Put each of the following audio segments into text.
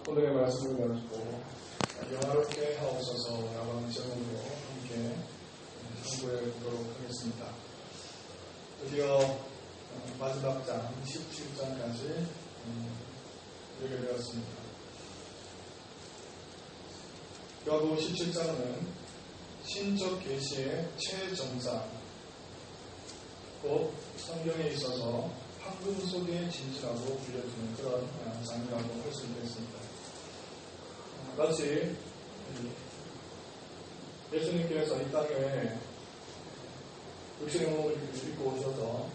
오늘의 말씀을 가지고 영화롭게 하옵소서라고 하는 제목으로 함께 상고해 보도록 하겠습니다. 드디어 마지막 장 17장까지 이르게 되었습니다. 요한복음 17장은 신적 계시의 최정상, 곧 성경에 있어서 황금 속에 진지라고 불려주는 그런 장이라고 할 수 있겠습니다. 마치 예수님께서 이 땅에 육신의 몸을 입고 오셔서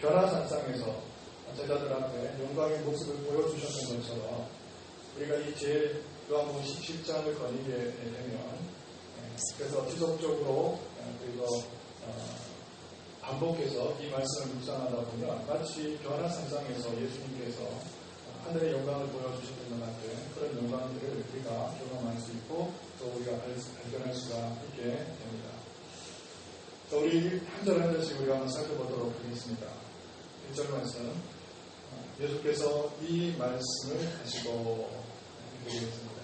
변화산상에서 제자들한테 영광의 모습을 보여주셨던 것처럼 우리가 이 요한복음 17장을 거니게 되면 그래서 지속적으로 그리고 반복해서 이 말씀을 묵상하다 보면 마치 변화산상에서 예수님께서 하늘의 영광을 보여주셨던 것 같은 그런 영광들을 우리가 경험할 수 있고 또 우리가 발견할 수가 있게 됩니다. 자, 우리 한 절 한 절씩 우리가 한번 살펴보도록 하겠습니다. 1절 말씀, 예수께서 이 말씀을 하시고 드리겠습니다.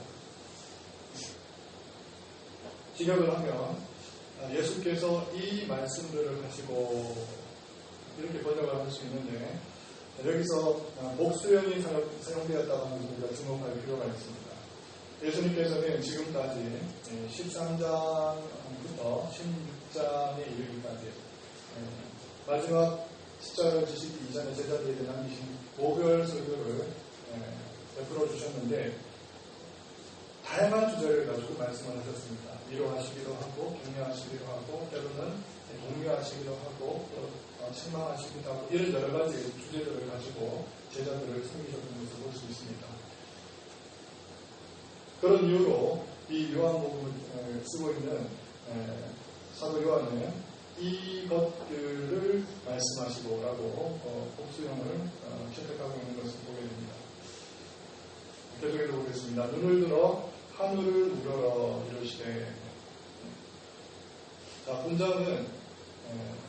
직역을 하면 예수께서 이 말씀들을 하시고 이렇게 번역을 할 수 있는데 여기서 목수형이 사용되었다고 하는 것을 우리가 주목할 필요가 있습니다. 예수님께서는 지금까지 13장부터 16장에 이르기까지 마지막 십자가를 지시기 이전에 제자들에게 남기신 모별 설교를 베풀어 주셨는데 다양한 주제를 가지고 말씀을 하셨습니다. 위로하시기도 하고 격려하시기도 하고 때로는 독려하시기도 하고 또 책망하시기도 하고 이런 여러 가지 주제들을 가지고 제자들을 섬기셨던 것을 볼 수 있습니다. 그런 이유로 이 요한복음을 쓰고 있는 사도 요한은 이것들을 말씀하시고라고 복수형을 채택하고 있는 것을 보게 됩니다. 계속해서 보겠습니다. 눈을 들어 하늘을 우러러 이르시되. 자, 본장은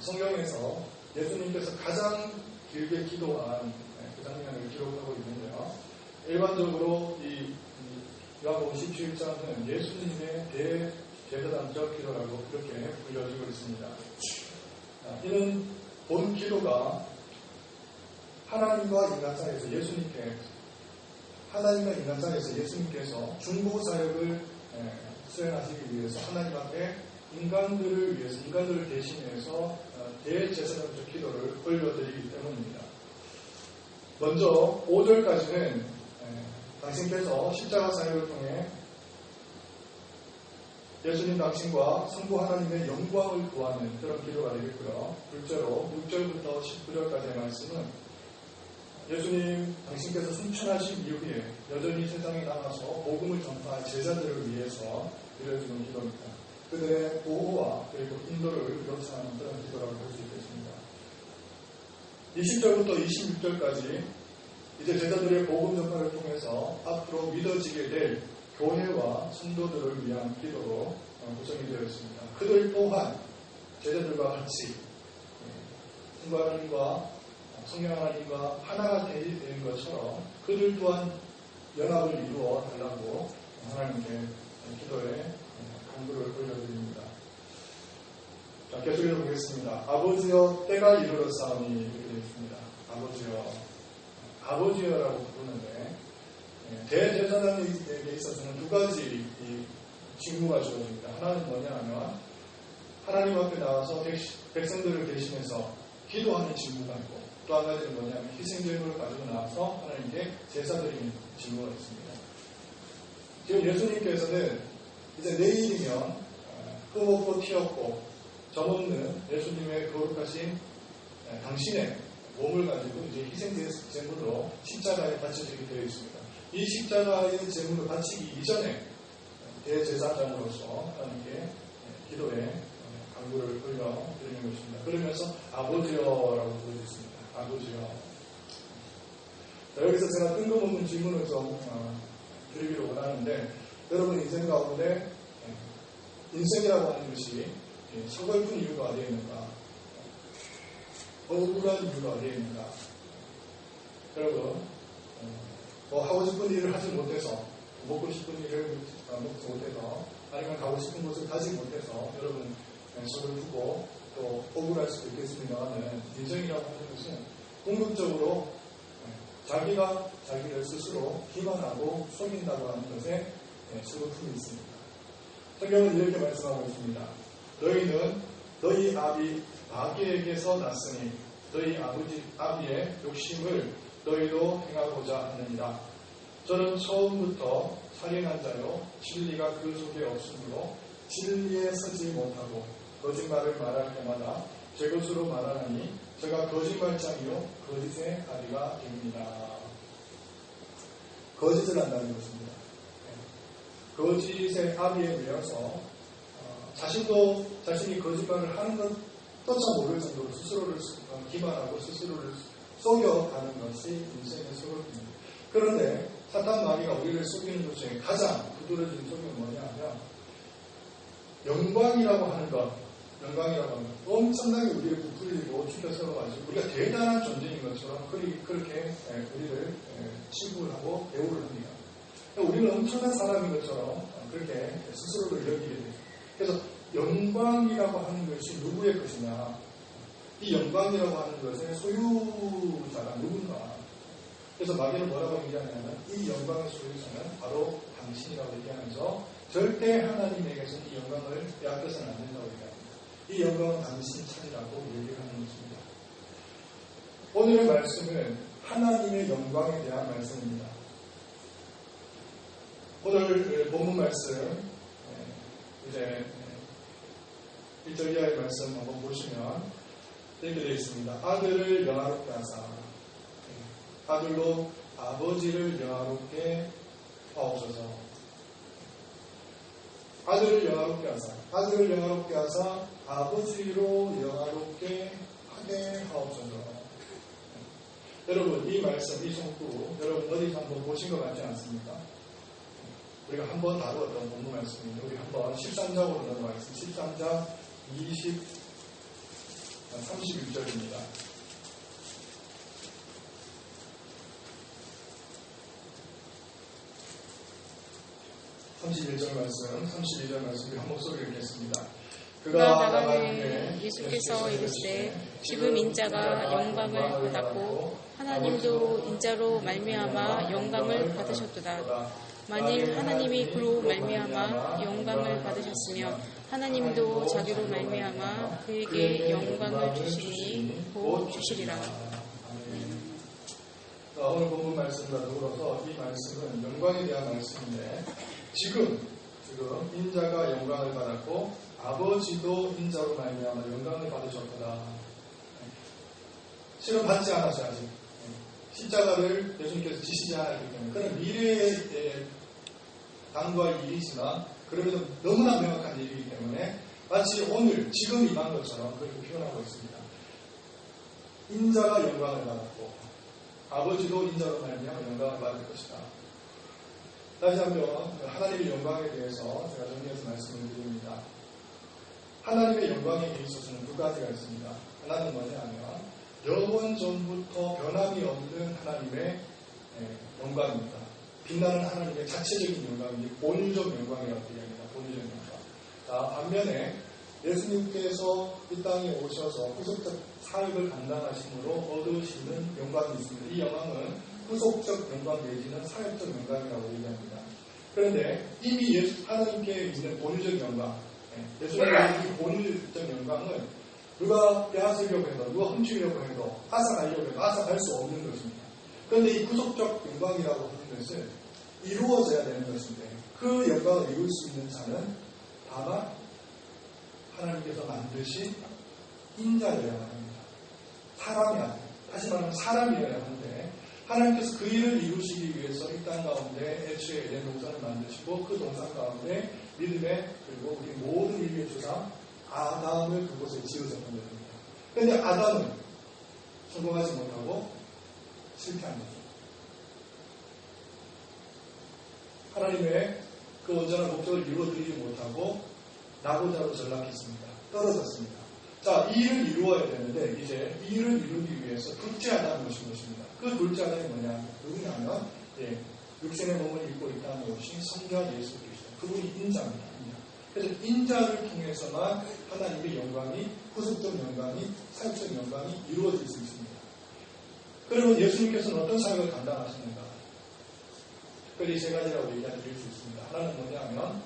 성경에서 예수님께서 가장 길게 기도한 그 장면을 기록하고 있는데요. 일반적으로 이 요한복음 17장은 예수님의 대제사장적 기도라고 그렇게 불려지고 있습니다. 자, 이는 본 기도가 하나님과 인간 사이에서 하나님과 인간 사이에서 예수님께서 중보 사역을 수행하시기 위해서 하나님 앞에 인간들을 대신해서 대제사장적 기도를 올려드리기 때문입니다. 먼저 5절까지는 당신께서 십자가 사역을 통해 예수님 당신과 성부 하나님의 영광을 구하는 그런 기도가 되겠고요. 둘째로 6절부터 19절까지의 말씀은 예수님 당신께서 승천하신 이후에 여전히 세상에 나가서 복음을 전파할 제자들을 위해서 드려주는 기도입니다. 그들의 보호와 그리고 인도를 요청하는 그런 기도라고 볼 수 있겠습니다. 20절부터 26절까지 이제 제자들의 복음 전파를 통해서 앞으로 믿어지게 될 교회와 성도들을 위한 기도로 구성이 되어 있습니다. 그들 또한 제자들과 같이 성령 하나님과 하나가 되는 것처럼 그들 또한 연합을 이루어 달라고 하나님께 기도에 간구를 올려드립니다. 자, 계속해서 보겠습니다. 아버지여 때가 이르렀사오니 이렇게 되어 있습니다. 아버지여라고 부르는데 대제사장에게 있어서는 두 가지 직무가 주어집니다. 하나는 뭐냐 하면 하나님 앞에 나와서 백성들을 대신해서 기도하는 직무가 있고 또 한 가지는 뭐냐면 희생제물을 가지고 나와서 하나님께 제사드리는 직무가 있습니다. 지금 예수님께서는 이제 내일이면 흠없고 튀었고 점없는 예수님의 거룩하신 당신의 몸을 가지고 이제 희생제물로 십자가에 바쳐지게 되어 있습니다. 이 십자가의 제물을 바치기 이전에 대제사장으로서 하나님께 기도에 간구를 올려드리는 것입니다. 그러면서 아버지여라고 부르고 있습니다. 아버지여. 자, 여기서 제가 뜬금없는 질문을 좀 드리기를 원하는데 여러분 인생 가운데 인생이라고 하는 것이 서글픈 이유가 어디에 있는가? 억울한 이유가 어디에 있는가? 여러분 하고 싶은 일을 하지 못해서, 먹고 싶은 일을 먹지 못해서, 아니면 가고 싶은 곳을 가지 못해서 여러분 속을 푸고 또 억울할 수도 있겠습니다만, 인정이라고 하는 것은 궁극적으로 자기가 자기를 스스로 기만하고 속인다고 하는 것에 속을 품이 있습니다. 성경은 이렇게 말씀하고 있습니다. 너희는 너희 아비 마귀에게서 났으니 너희 아비의 욕심을 너희도 행하고자 하느니라. 저는 처음부터 살인한 자요 진리가 그 속에 없으므로 진리에 서지 못하고 거짓말을 말할 때마다 제 것으로 말하나니 제가 거짓말장이요 거짓의 아비가 됩니다. 거짓을 한다는 것입니다. 거짓의 아비에 대해서 자신이 거짓말을 하는 것조차 모를 정도로 스스로를 기만하고 스스로를 속여가는 것이 인생의 속입니다. 그런데 사탄 마귀가 우리를 속이는 것 중에 가장 두드러진 속임은 뭐냐면 영광이라고 하는 것, 엄청나게 우리를 부풀리고 축혀 세워가지고 우리가 대단한 존재인 것처럼 그렇게 우리를 치부하고 대우를 합니다. 우리는 엄청난 사람인 것처럼 그렇게 스스로를 여기게 돼요. 그래서 영광이라고 하는 것이 누구의 것이냐? 이 영광이라고 하는 것의 소유자가 누군가? 그래서 마귀는 뭐라고 얘기하냐면 이 영광의 소유자는 바로 당신이라고 얘기하면서 절대 하나님에게서는 이 영광을 빼앗겨서는 안 된다고 얘기합니다. 이 영광은 당신 차지라고 얘기를 하는 것입니다. 오늘의 말씀은 하나님의 영광에 대한 말씀입니다. 오늘 본문 말씀 이제 1절 이하의 말씀 한번 보시면 이렇게 되어 있습니다. 아들을 영화롭게 하사 아들로 아버지를 영화롭게 하옵소서. 아들을 영화롭게 하사 아버지로 영화롭게 하게 하옵소서. 여러분 이 말씀, 이 성구 여러분 어디서 한번 보신 것 같지 않습니까? 우리가 한번 다루었던 본문 말씀인데 우리 한번 13장으로 넘어가겠습니다. 13장 31절입니다. 31절 말씀 한 목소리를 읽겠습니다. 그가 나가되 예수께서 이르시되 지금 인자가 영광을 받았고 하나님도 인자로 말미암아 영광을 받으셨도다. 만일 하나님이 그로 말미암아 영광을 받으셨으면 하나님도 자기로 말미암아 그에게 영광을 주시니 곧 주시리라. 오늘 본문 말씀과 더불어서 이 말씀은 영광에 대한 말씀인데 지금 인자가 영광을 받았고 아버지도 인자로 말미암아 영광을 받으셨구나. 실은 받지 않았어요. 아직 십자가를 예수님께서 지시지 않았기 때문에 그는 미래의 당과 일이지만 그럼에도 너무나 명확한 일이기 때문에 마치 오늘 지금 임한 것처럼 그렇게 표현하고 있습니다. 인자가 영광을 받았고 아버지도 인자로 말미암아 영광을 받을 것이다. 다시 한번 하나님의 영광에 대해서 제가 정리해서 말씀을 드립니다. 하나님의 영광에 있어서는 두 가지가 있습니다. 하나는 뭐냐면 영원 전부터 변함이 없는 하나님의 영광입니다. 빛나는 하나님의 자체적인 영광이 본유적 영광이라고 얘기합니다. 본유적 영광. 자, 반면에 예수님께서 이 땅에 오셔서 후속적 사역을 감당하심으로 얻으시는 영광이 있습니다. 이 영광은 후속적 영광 내지는 사역적 영광이라고 얘기합니다. 그런데 이미 하나님께 있는 본유적 영광, 예수님의 본유적 영광은 누가 빼앗으려고 해도, 누가 훔치려고 해도, 앗아가려고 해도 앗아갈 수 없는 것입니다. 그런데 이 후속적 영광이라고 하는 것은 이루어져야 되는 것인데 그 영광을 이룰 수 있는 자는 다만 하나님께서 만드신 인자여야 합니다. 사람이 아니에요. 다시 말하면 사람이어야 하는데 하나님께서 그 일을 이루시기 위해서 이 땅 가운데 애초에 에덴 동산을 만드시고 그 동산 가운데 믿음의 그리고 우리 모든 인류의 조상 아담을 그곳에 지으셨던 것입니다. 그런데 아담은 성공하지 못하고 실패한 거죠. 하나님의 그 온전한 목적을 이루어드리지 못하고 낙오자로 전락했습니다. 떨어졌습니다. 자, 이 일을 이루어야 되는데 이제 이 일을 이루기 위해서 둘째 아담이 오신 것입니다. 그 둘째 아담이 뭐냐? 누구냐면 육신의 몸을 입고 있다는 것이 성자 예수 그리스도. 그분이 인자입니다. 인자. 그래서 인자를 통해서만 하나님의 영광이, 후속적 영광이, 사역적 영광이 이루어질 수 있습니다. 그러면 예수님께서는 어떤 사역을 감당하시는가? 특별히 세 가지라고 얘기해 드릴 수 있습니다. 하나는 뭐냐면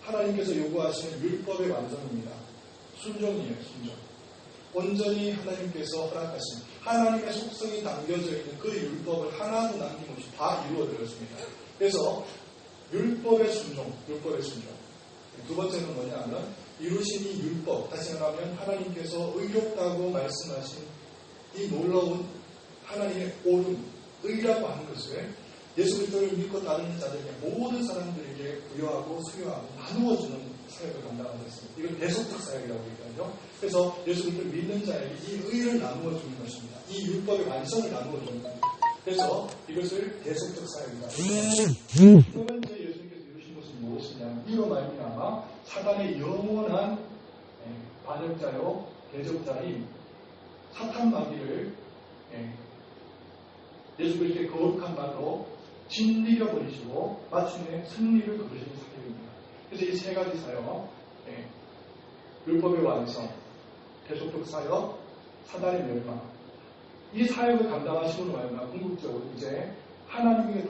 하나님께서 요구하시는 율법의 완성입니다. 순종이에요. 순종. 온전히 하나님께서 허락하신 하나님의 속성이 담겨져 있는 그 율법을 하나도 남김없이 다 이루어드렸습니다. 그래서 율법의 순종, 율법의 순종. 두 번째는 뭐냐면 이루신 이 율법, 다시 말하면 하나님께서 의롭다고 말씀하신 이 놀라운 하나님의 옳음, 의라고 하는 것을 예수 그리스도를 믿고 따르는 자들에게 모든 사람들에게 부여하고 수여하고 나누어주는 사역을 감당하고 있습니다. 이걸 대속적 사역이라고 얘기하죠. 그래서 예수 그리스도를 믿는 자에게 이 의를 나누어주는 것입니다. 이 율법의 완성을 나누어주는 겁니다. 그래서 이것을 대속적 사역이다. 두 번째 예수님께서 이루신 것은 무엇이냐? 이로 말미암아 사단의 영원한 반역자요 대적자인 사탄 마귀를 예수 그리스도의 거룩한 말로 진리려 버리시고 마침내 승리를 거두시는 사역입니다. 그래서 이 세 가지 사역, 율법의 완성, 대속적 사역, 사단의 멸망, 이 사역을 감당하시는 말과 궁극적으로 이제 하나님에게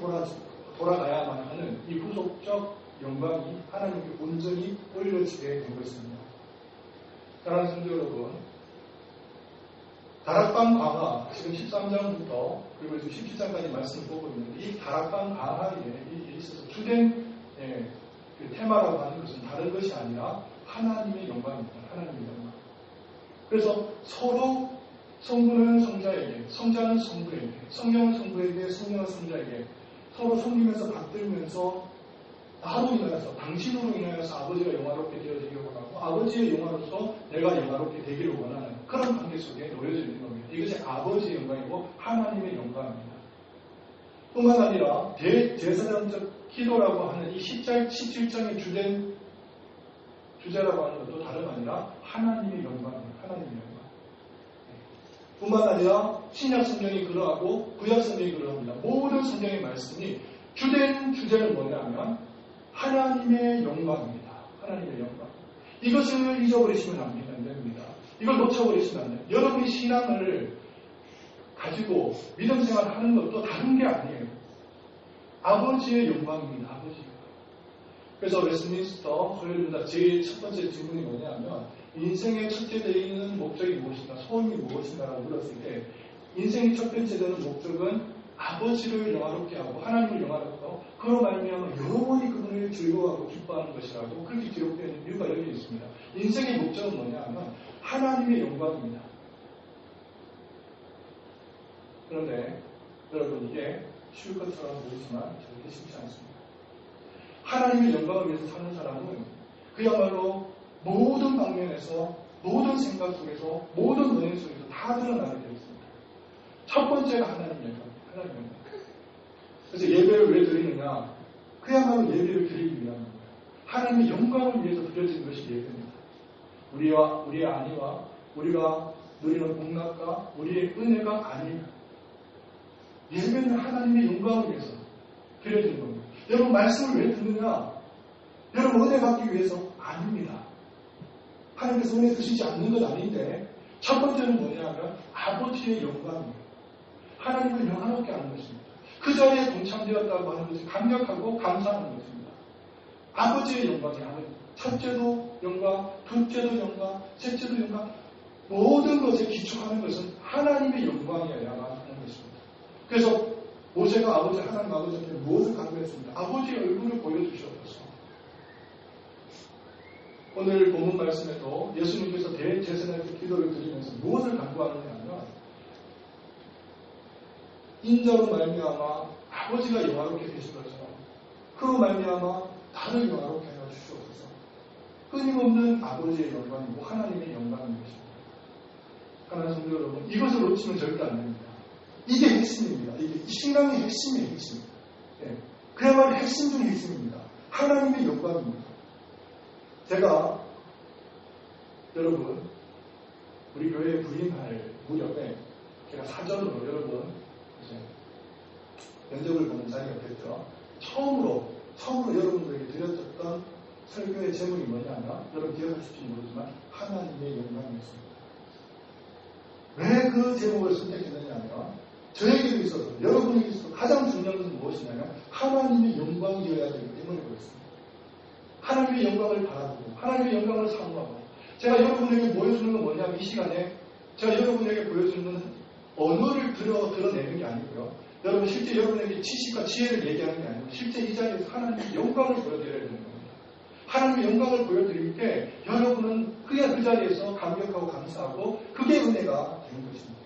돌아가야만 하는 이 후속적 영광이 하나님께 온전히 올려지게 된 것입니다. 사랑하는 성도 여러분, 다락방 강화, 지금 13장부터 그리고 지금 17장까지 말씀을 보고 있는데 이 다락방 강화에 있어서 주된 그 테마라고 하는 것은 다른 것이 아니라 하나님의 영광입니다. 하나님의 영광. 그래서 서로 성부는 성자에게, 성자는 성부에게, 성령은 성부에게, 성령은 성자에게 서로 섬기면서 받들면서 나로 인하여서, 당신으로 인하여서 아버지가 영화롭게 되어지기를 원하고 아버지의 영화로서 내가 영화롭게 되기를 원하는 그런 관계 속에 놓여져 있는 겁니다. 이것이 아버지의 영광이고 하나님의 영광입니다. 뿐만 아니라 대제사장적 기도라고 하는 이 17장의 주된 주제라고 하는 것도 다름 아니라 하나님의 영광입니다. 하나님의 영광. 뿐만 아니라 신약 성경이 그러하고 구약 성경이 그러합니다. 모든 성경의 말씀이 주된 주제는 뭐냐면 하나님의 영광입니다. 하나님의 영광. 이것을 잊어버리시면 안 됩니다. 이걸 놓쳐버리시면 안 돼요. 여러분이 신앙을 가지고 믿음 생활을 하는 것도 다른 게 아니에요. 아버지의 영광입니다. 아버지의 영광. 그래서 웨스트민스터 소요준다 제 첫 번째 질문이 뭐냐면 인생의 첫째 되는 목적이 무엇인가, 소원이 무엇인가라고 물었을 때 인생의 첫 번째 되는 목적은 아버지를 영화롭게 하고 하나님을 영화롭게 하고 그로 말미암아 영원히 그분을 즐거워하고 기뻐하는 것이라고 그렇게 기록되어 있는 이유가 여기 있습니다. 인생의 목적은 뭐냐 하면 하나님의 영광입니다. 그런데 여러분 이게 쉬울 것처럼 보이지만 절대 쉽지 않습니다. 하나님의 영광을 위해서 사는 사람은 그야말로 모든 방면에서 모든 생각 속에서 모든 은혜 속에서 다 드러나게 되어 있습니다. 첫 번째가 하나님의 영광입니다. 하나님의 영광. 그래서 예배를 왜 드리느냐? 그야말로 예배를 드리기 위한 거예요. 하나님의 영광을 위해서 드려진 것이 예배입니다. 우리의 안위와 우리가 누리는 복락과 우리의 은혜가 아닙니다. 예배는 하나님의 영광을 위해서 드려지는 겁니다. 여러분 말씀을 왜 듣느냐? 여러분 은혜 받기 위해서 아닙니다. 하나님께서 은혜 주시지 않는 건 아닌데 첫 번째는 뭐냐면 아버지의 영광입니다. 하나님을 영화롭게 하는 것입니다. 그 자리에 동참되었다고 하는 것이 감격하고 감사하는 것입니다. 아버지의 영광이 아버지. 첫째도 영광, 둘째도 영광, 셋째도 영광. 모든 것에 기초하는 것은 하나님의 영광이어야만 하는 것입니다. 그래서 모세가 하나님 아버지 앞에 무엇을 간구했습니까? 아버지의 얼굴을 보여주시옵소서. 오늘 본문 말씀에도 예수님께서 대제사장의 기도를 드리면서 무엇을 간구하느냐 하면 인자로 말미암아 아버지가 영화롭게 되신 것처럼 그로 말미암아 나를 영화롭게 하여 주시옵소서. 끊임없는 아버지의 영광이고 하나님의 영광인 것입니다. 하나님 성도 여러분, 이것을 놓치면 절대 안 됩니다. 이게 핵심입니다. 이게 신앙의 핵심이에요. 핵심. 그야말로 핵심 중의 핵심입니다. 하나님의 영광입니다. 제가 여러분 우리 교회에 부임할 무렵에 제가 사전으로 여러분 이제 면접을 보는 자리였겠죠. 처음으로 여러분들에게 드렸던 설교의 제목이 뭐냐면, 여러분 기억하실지 모르지만 하나님의 영광이었습니다. 왜 그 제목을 선택했느냐면, 저에게도 있어서, 여러분에게 있어서 가장 중요한 것은 무엇이냐면 하나님의 영광이어야 되기 때문에 그렇습니다. 하나님의 영광을 바라보고 하나님의 영광을 사모하고, 제가 여러분에게 보여주는 건 뭐냐면, 이 시간에 제가 여러분에게 보여주는 것은 언어를 드러내는 게 아니고요, 여러분 실제 여러분에게 지식과 지혜를 얘기하는 게 아니고 실제 이 자리에서 하나님의 영광을 보여드려야 되는 겁니다. 하나님의 영광을 보여드릴 때 여러분은 그야 그 자리에서 감격하고 감사하고 그게 은혜가 되는 것입니다.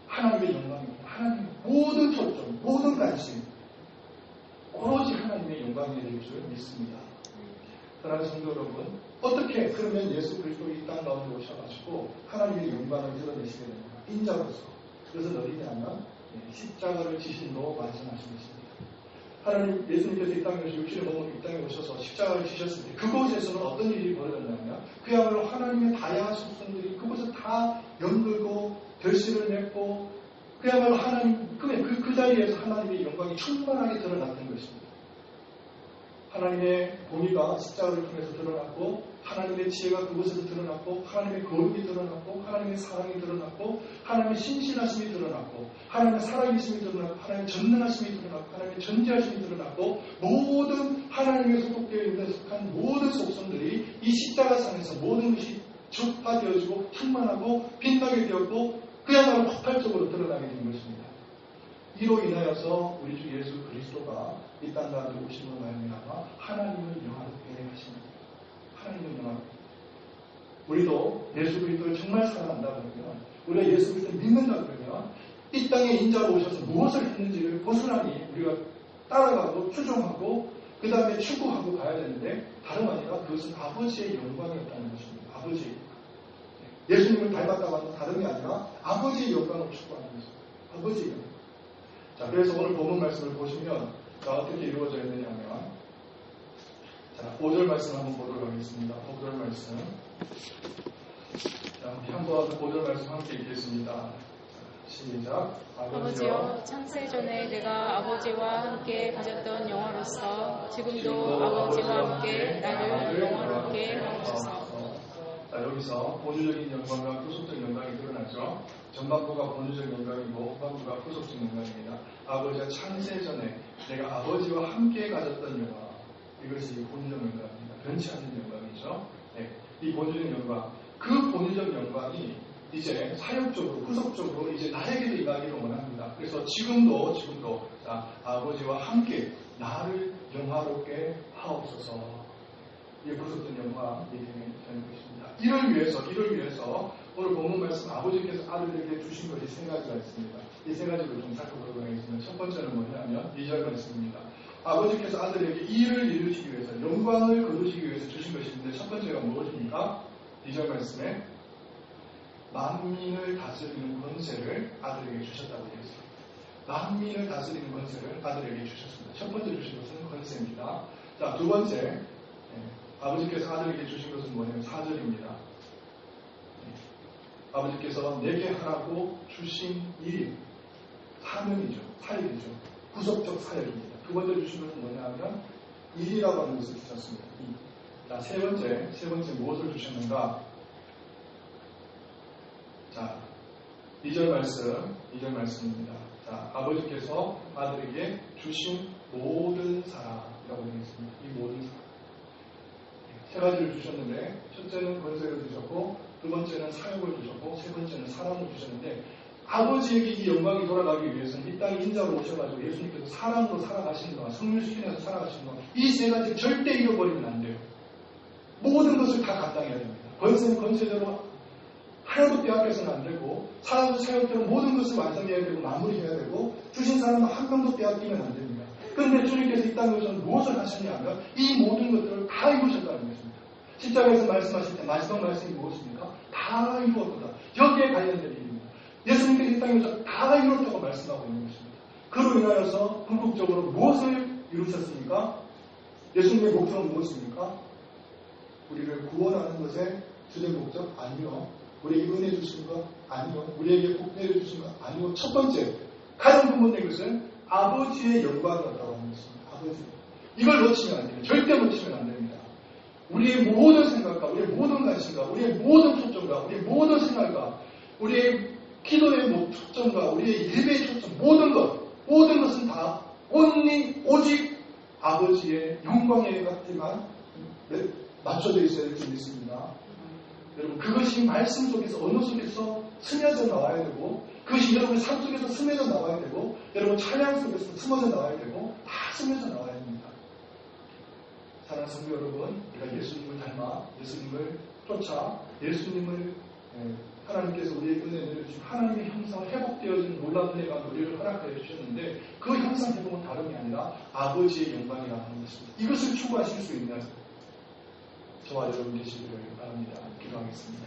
하나님의 영광입니다. 하나님의 모든 초점, 모든 관심 오로지 하나님의 영광이 될 줄 믿습니다. 사랑하는 성도 여러분, 어떻게 그러면 예수 그리스도가 이 땅 가운데 오셔가지고 하나님의 영광을 드러내시게 됩니까? 인자로서. 그것은 어디냐면 십자가를 지심으로 말씀하신 것입니다. 하나님, 예수님께서 이 땅에 오셔서 육신의 몸으로 이 땅에 오셔서 십자가를 지셨을 때 그곳에서는 어떤 일이 벌어졌냐면, 그야말로 하나님의 다양한 속성들이 그곳에 다 연글고 결실을 맺고, 그야말로 하나님, 그 자리에서 하나님의 영광이 충만하게 드러났던 것입니다. 하나님의 공의가 십자가를 통해서 드러났고, 하나님의 지혜가 그곳에서 드러났고, 하나님의 거룩이 드러났고, 하나님의 사랑이 드러났고, 하나님의 신실하심이 드러났고, 하나님의 살아계심이 드러났고, 하나님의 전능하심이 드러났고, 하나님의 전지하심이 드러났고, 모든 하나님의 소속되어 있는 속한 모든 속성들이 이 십자가상에서 모든 것이 적화되어지고 충만하고 빛나게 되었고, 그야말로 폭발적으로 드러나게 된 것입니다. 이로 인하여서 우리 주 예수 그리스도가 이 땅 가운데 오심으로 말미암아 하나님을 영화롭게 하십니다. 하나님을 영화롭게. 우리도 예수 그리스도를 정말 사랑한다 그러면, 우리가 예수 그리스도를 믿는다 그러면 이 땅에 인자로 오셔서 무엇을 했는지를 고스란히 우리가 따라가고 추종하고 그 다음에 추구하고 가야 되는데, 다름 아니라 그것은 아버지의 영광이었다는 것입니다. 아버지의 영광. 예수님을 닮았다고 하는 다름이 아니라 아버지의 영광을 추구하는 것입니다. 아버지의 영광. 자, 그래서 오늘 본문 말씀을 보시면 어떻게 이루어져 있느냐면, 자, 5절 말씀 한번 보도록 하겠습니다. 5절 말씀. 자, 한번 5절 말씀 함께 읽겠습니다. 시작. 아버지여, 창세전에 내가 아버지와 함께 가졌던 영화로서 지금도 아버지와 함께 나를 영화롭게 하옵소서. 자, 여기서 본유적인 영광과 후속적 영광이 드러나죠. 전반부가 본유적 영광이고 후반부가 후속적 영광입니다. 아버지가 창세전에 내가 아버지와 함께 가졌던 영광, 이것이 본유적 영광입니다. 변치 않는 영광이죠. 네, 이 본유적 영광, 그 본유적 영광이 이제 사역적으로, 후속적으로 이제 나에게도 임하기를 원합니다. 그래서 지금도 자, 아버지와 함께 나를 영화롭게 하옵소서. 이게 후속적 영광이 되는 것입니다. 이를 위해서 오늘 본문 말씀, 아버지께서 아들에게 주신 것이 세 가지가 있습니다. 이 세 가지를 좀 살펴보도록 하겠습니다. 첫 번째는 뭐냐면 2절 말씀입니다. 아버지께서 아들에게 일을 이루시기 위해서, 영광을 거두시기 위해서 주신 것인데, 첫 번째가 무엇입니까? 2절 말씀에 만민을 다스리는 권세를 아들에게 주셨다고 되어 있습니다. 만민을 다스리는 권세를 아들에게 주셨습니다. 첫 번째 주신 것은 권세입니다. 자, 두 번째, 아버지께서 아들에게 주신 것은 뭐냐면 4절입니다. 아버지께서 내게 하라고 주신 일이 사명이죠. 사역이죠. 구속적 사역입니다. 두 번째 주신 것은 뭐냐면 일이라고 하는 것을 주셨습니다. 자, 세 번째 무엇을 주셨는가? 자, 2절 말씀입니다. 자, 아버지께서 아들에게 주신 모든 사랑이라고 되어 있습니다. 이 모든 사랑. 세 가지를 주셨는데, 첫째는 권세를 주셨고, 두 번째는 사역을 주셨고, 세 번째는 사랑을 주셨는데, 아버지에게 이 영광이 돌아가기 위해서는 이 땅에 인자로 오셔가지고 예수님께서 사랑으로 살아가시는 동안, 성육신에서 살아가시는 동안 이 세 가지 절대 잃어버리면 안 돼요. 모든 것을 다 감당해야 됩니다. 권세는 권세대로 하나도 빼앗겨서는 안 되고, 사역도 사역대로 모든 것을 완성해야 되고 마무리해야 되고, 주신 사람은 한 명도 빼앗기면 안 됩니다. 그런데 주님께서 이 땅에 오셔서 무엇을 하셨냐면 이 모든 것들을 다 이루셨다는 것입니다. 십자가에서 말씀하실 때 마지막 말씀이 무엇입니까? 다 이루었다. 여기에 관련된 일입니다. 예수님께서 이 땅에 오셔서 다 이루었다고 말씀하고 있는 것입니다. 그로 인하여서 궁극적으로 무엇을 이루셨습니까? 예수님의 목적은 무엇입니까? 우리를 구원하는 것에 주된 목적? 아니요. 우리에게 은혜 주신 것? 아니요. 우리에게 복대를 주신 것? 아니요. 첫 번째, 가장 근본된 것은 아버지의 영광이었다고 하는 것입니다. 아버지. 이걸 놓치면 안 돼요. 절대 놓치면 안 됩니다. 우리의 모든 생각과 우리의 모든 관심과 우리의 모든 초점과 우리의 모든 생각과 우리의 기도의 초점과 우리의 예배의 초점 모든 것은 다 오직 아버지의 영광에 갖지만 맞춰져 있어야 될 줄 믿습니다. 여러분 그것이 말씀 속에서 언어 속에서 스며져 나와야 되고 그것이 여러분의 삶 속에서 스며져 나와야 되고 여러분 찬양 속에서 스며져 나와야 되고 다 스며져 나와야 됩니다. 사랑하는 성도 여러분, 우리가 예수님을 닮아 예수님을 쫓아 예수님을 하나님께서 우리의 은혜 내려주신 하나님의 형상 회복되어진 놀라운 은혜가 우리를 허락하여 주셨는데 그 형상 회복은 다름이 아니라 아버지의 영광이라고 하는 것입니다. 이것을 추구하실 수 있는 저와 여러분 되시기를 바랍니다. 기도하겠습니다.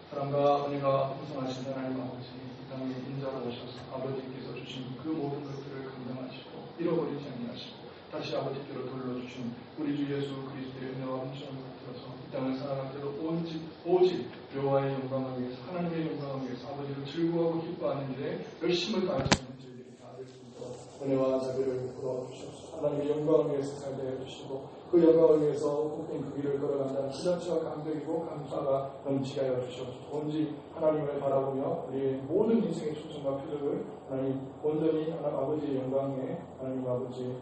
사랑과 은혜가 풍성하신 하나님 아버지 이 땅에 인자로 오셔서 아버지께서 주신 그 모든 것들을 감당하시고 잃어버리지 아니하시고 다시 아버지께로 돌려주신 우리 주 예수 그리스도의 은혜와 함께함을 받들어서 이 땅을 살아갈 때도 오직 여호와의 영광을 위해서 하나님의 영광을 위해서 아버지를 즐거워하고 기뻐하는 일에 열심을 다하시는 저희들이 다 될 수 있도록 은혜와 자비를 베풀어 주시옵소서. 하나님의 영광을 위해서 살게 해주시고 그 영광을 위해서 꿈꾼 그 길을 걸어간다는 지자체와 감격이고 감사가 넘치게 하여 주시옵소서. 온전히 하나님을 바라보며 우리의 모든 인생의 초점과 표적을 하나님 온전히 하나님 아버지의 영광에 하나님 아버지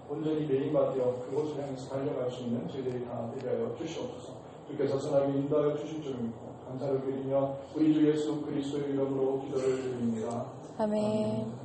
온전히 메인받여 그곳을 향해서 달려갈 수 있는 저희들이 다 되게 하여 주시옵소서. 주께서 선하게 인도하여 주실 줄 믿고 감사를 드리며 우리 주 예수 그리스도의 이름으로 기도를 드립니다. 아멘.